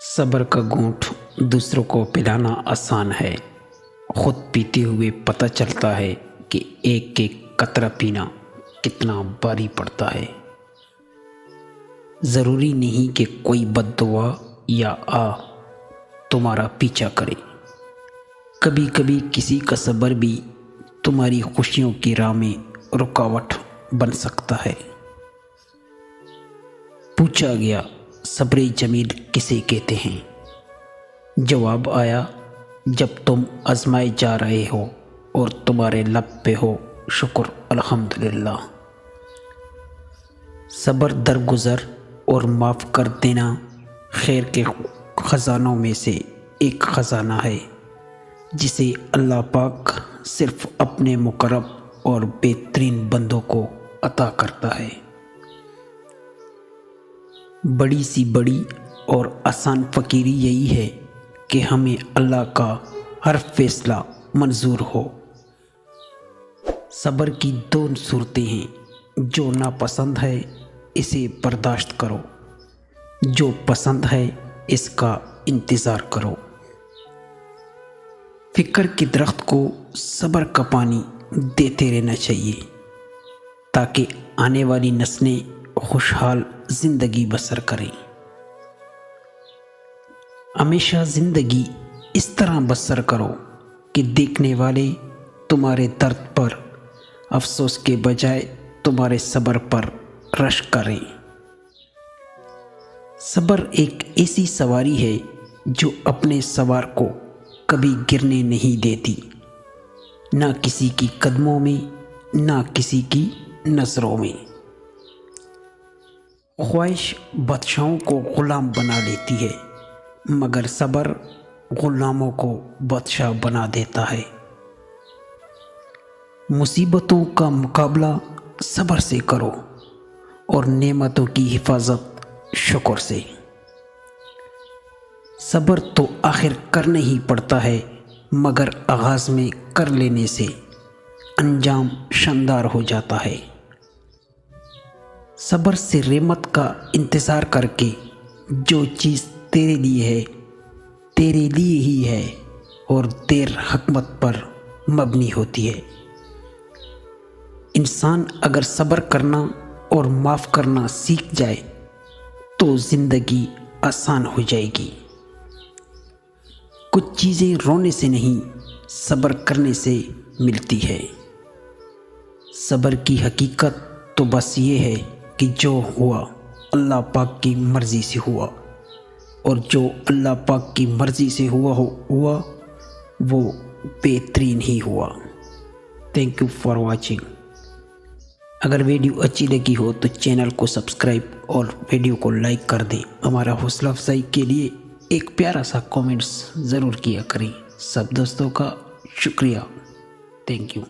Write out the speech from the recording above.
صبر کا گھونٹ دوسروں کو پلانا آسان ہے، خود پیتے ہوئے پتہ چلتا ہے کہ ایک ایک قطرہ پینا کتنا بھاری پڑتا ہے۔ ضروری نہیں کہ کوئی بد دعا یا تمہارا پیچھا کرے، کبھی کبھی کسی کا صبر بھی تمہاری خوشیوں کی راہ میں رکاوٹ بن سکتا ہے۔ پوچھا گیا صبر جمیل کسے کہتے ہیں؟ جواب آیا، جب تم آزمائے جا رہے ہو اور تمہارے لب پہ ہو شکر الحمدللہ۔ صبر درگزر اور معاف کر دینا خیر کے خزانوں میں سے ایک خزانہ ہے، جسے اللہ پاک صرف اپنے مقرب اور بہترین بندوں کو عطا کرتا ہے۔ بڑی سی بڑی اور آسان فقیری یہی ہے کہ ہمیں اللہ کا ہر فیصلہ منظور ہو۔ صبر کی دو صورتیں ہیں، جو ناپسند ہے اسے برداشت کرو، جو پسند ہے اس کا انتظار کرو۔ فکر کے درخت کو صبر کا پانی دیتے رہنا چاہیے تاکہ آنے والی نسلیں خوشحال زندگی بسر کریں۔ ہمیشہ زندگی اس طرح بسر کرو کہ دیکھنے والے تمہارے درد پر افسوس کے بجائے تمہارے صبر پر رشک کریں۔ صبر ایک ایسی سواری ہے جو اپنے سوار کو کبھی گرنے نہیں دیتی، نہ کسی کی قدموں میں نہ کسی کی نظروں میں۔ خواہش بادشاہوں کو غلام بنا لیتی ہے، مگر صبر غلاموں کو بادشاہ بنا دیتا ہے۔ مصیبتوں کا مقابلہ صبر سے کرو اور نعمتوں کی حفاظت شکر سے۔ صبر تو آخر کرنا ہی پڑتا ہے، مگر آغاز میں کر لینے سے انجام شاندار ہو جاتا ہے۔ صبر سے رحمت کا انتظار کر کے جو چیز تیرے لیے ہے تیرے لیے ہی ہے اور دیر حکمت پر مبنی ہوتی ہے۔ انسان اگر صبر کرنا اور معاف کرنا سیکھ جائے تو زندگی آسان ہو جائے گی۔ کچھ چیزیں رونے سے نہیں، صبر کرنے سے ملتی ہے۔ صبر کی حقیقت تو بس یہ ہے کہ جو ہوا اللہ پاک کی مرضی سے ہوا، اور جو اللہ پاک کی مرضی سے ہوا وہ بہترین ہی ہوا۔ Thank you for watching. اگر ویڈیو اچھی لگی ہو تو چینل کو سبسکرائب اور ویڈیو کو لائک کر دیں۔ ہمارا حوصلہ افزائی کے لیے ایک پیارا سا کامنٹس ضرور کیا کریں۔ سب دوستوں کا شکریہ۔ Thank you.